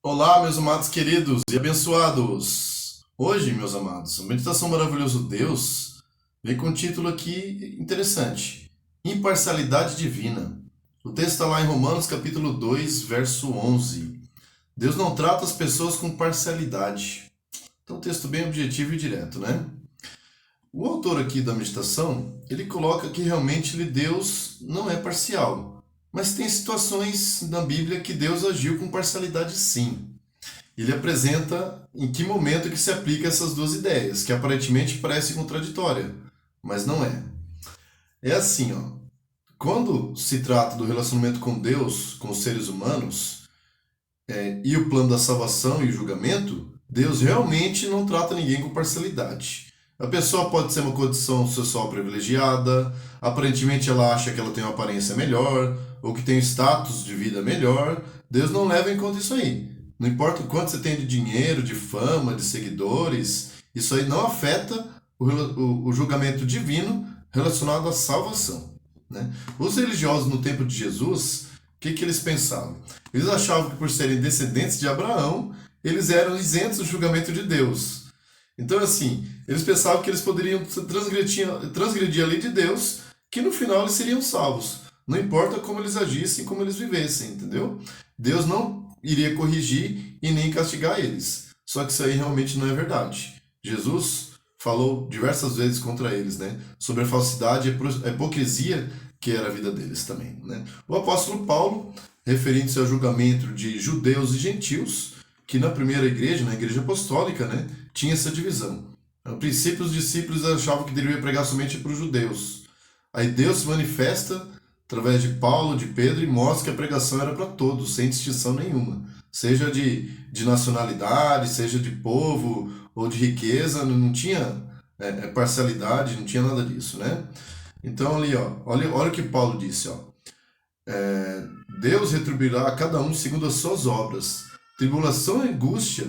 Olá, meus amados queridos e abençoados. Hoje, meus amados, a meditação Maravilhoso Deus vem com um título aqui interessante: Imparcialidade Divina. O texto está lá em Romanos capítulo 2, verso 11. Deus não trata as pessoas com parcialidade. Então, um texto bem objetivo e direto, né? O autor aqui da meditação, ele coloca que realmente Deus não é parcial, mas tem situações na Bíblia que Deus agiu com parcialidade sim. Ele apresenta em que momento que se aplica essas duas ideias, que aparentemente parecem contraditórias, mas não é. É assim, ó. Quando se trata do relacionamento com Deus, com os seres humanos, e o plano da salvação e o julgamento, Deus realmente não trata ninguém com parcialidade. A pessoa pode ser uma condição social privilegiada, aparentemente ela acha que ela tem uma aparência melhor, ou que tem um status de vida melhor. Deus não leva em conta isso aí. Não importa o quanto você tem de dinheiro, de fama, de seguidores, isso aí não afeta o julgamento divino relacionado à salvação, né? Os religiosos no tempo de Jesus, que eles pensavam? Eles achavam que por serem descendentes de Abraão, eles eram isentos do julgamento de Deus. Então, assim, eles pensavam que eles poderiam transgredir a lei de Deus, que no final eles seriam salvos. Não importa como eles agissem, como eles vivessem, entendeu? Deus não iria corrigir e nem castigar eles. Só que isso aí realmente não é verdade. Jesus falou diversas vezes contra eles, né? Sobre a falsidade e a hipocrisia que era a vida deles também, né? O apóstolo Paulo, referindo-se ao julgamento de judeus e gentios, que na primeira igreja, na igreja apostólica, né, tinha essa divisão. A princípio, os discípulos achavam que deveriam pregar somente para os judeus. Aí Deus se manifesta através de Paulo, de Pedro, e mostra que a pregação era para todos, sem distinção nenhuma. Seja de nacionalidade, seja de povo ou de riqueza, não tinha parcialidade, não tinha nada disso, né? Então ali, ó, olha o que Paulo disse, ó. Deus retribuirá a cada um segundo as suas obras. Tribulação e angústia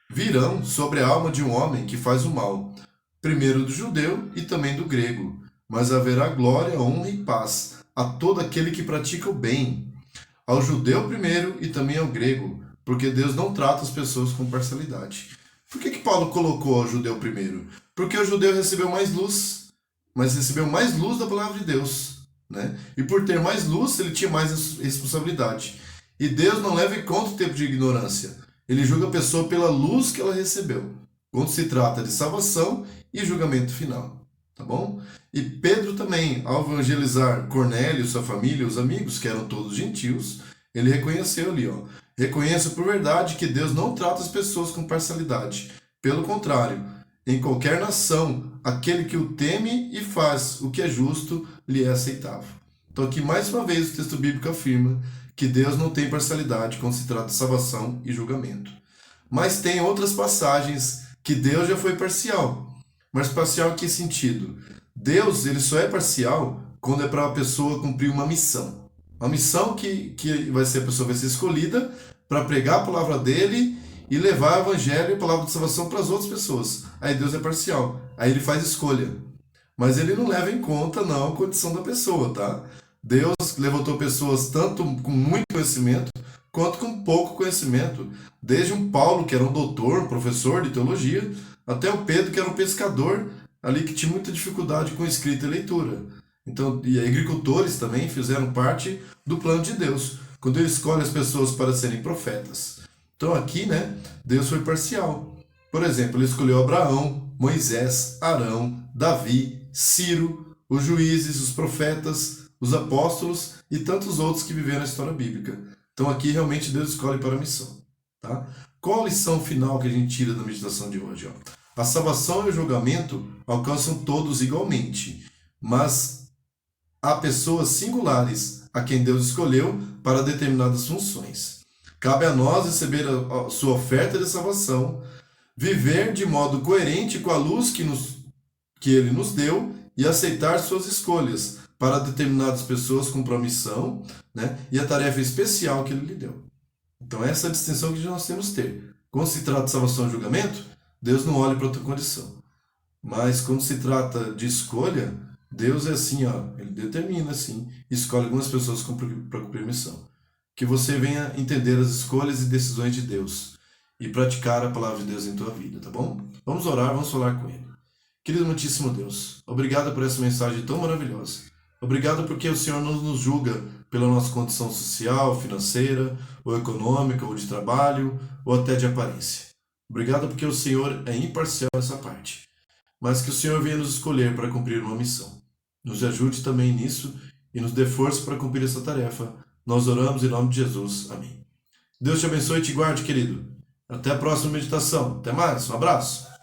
virão sobre a alma de um homem que faz o mal, primeiro do judeu e também do grego, mas haverá glória, honra e paz a todo aquele que pratica o bem, ao judeu primeiro e também ao grego, porque Deus não trata as pessoas com parcialidade. Por que Paulo colocou ao judeu primeiro? Porque o judeu recebeu mais luz, mas recebeu mais luz da palavra de Deus, né? E por ter mais luz, ele tinha mais responsabilidade. E Deus não leva em conta o tempo de ignorância. Ele julga a pessoa pela luz que ela recebeu, quando se trata de salvação e julgamento final. Tá bom? E Pedro também, ao evangelizar Cornélio, sua família, os amigos, que eram todos gentios, ele reconheceu ali, ó. Reconheça por verdade que Deus não trata as pessoas com parcialidade. Pelo contrário, em qualquer nação, aquele que o teme e faz o que é justo lhe é aceitável. Então aqui mais uma vez o texto bíblico afirma que Deus não tem parcialidade quando se trata de salvação e julgamento. Mas tem outras passagens que Deus já foi parcial. Mas parcial em que sentido? Deus ele só é parcial quando é para a pessoa cumprir uma missão. Uma missão que vai ser a pessoa vai ser escolhida para pregar a palavra dele e levar o evangelho e a palavra de salvação para as outras pessoas. Aí Deus é parcial. Aí ele faz escolha. Mas ele não leva em conta não a condição da pessoa, tá? Deus levantou pessoas tanto com muito conhecimento quanto com pouco conhecimento. Desde um Paulo, que era um doutor, um professor de teologia, até o Pedro, que era um pescador, ali que tinha muita dificuldade com escrita e leitura. Então, e agricultores também fizeram parte do plano de Deus, quando ele escolhe as pessoas para serem profetas. Então aqui, né, Deus foi parcial. Por exemplo, ele escolheu Abraão, Moisés, Arão, Davi, Ciro, os juízes, os profetas, os apóstolos e tantos outros que viveram a história bíblica. Então aqui realmente Deus escolhe para a missão. Tá? Qual a lição final que a gente tira da meditação de hoje? Ó? A salvação e o julgamento alcançam todos igualmente, mas há pessoas singulares a quem Deus escolheu para determinadas funções. Cabe a nós receber a sua oferta de salvação, viver de modo coerente com a luz que Ele nos deu e aceitar suas escolhas para determinadas pessoas com promissão, né, e a tarefa especial que Ele lhe deu. Então essa é a distinção que nós temos que ter. Quando se trata de salvação e julgamento, Deus não olha para outra condição. Mas quando se trata de escolha, Deus é assim, ó, ele determina assim, escolhe algumas pessoas para cumprir a missão. que você venha entender as escolhas e decisões de Deus e praticar a palavra de Deus em tua vida, tá bom? Vamos orar, vamos falar com Ele. Querido muitíssimo Deus, obrigado por essa mensagem tão maravilhosa. Obrigado porque o Senhor não nos julga pela nossa condição social, financeira, ou econômica, ou de trabalho, ou até de aparência. Obrigado porque o Senhor é imparcial nessa parte, mas que o Senhor venha nos escolher para cumprir uma missão. Nos ajude também nisso e nos dê força para cumprir essa tarefa. Nós oramos em nome de Jesus. Amém. Deus te abençoe e te guarde, querido. Até a próxima meditação. Até mais. Um abraço.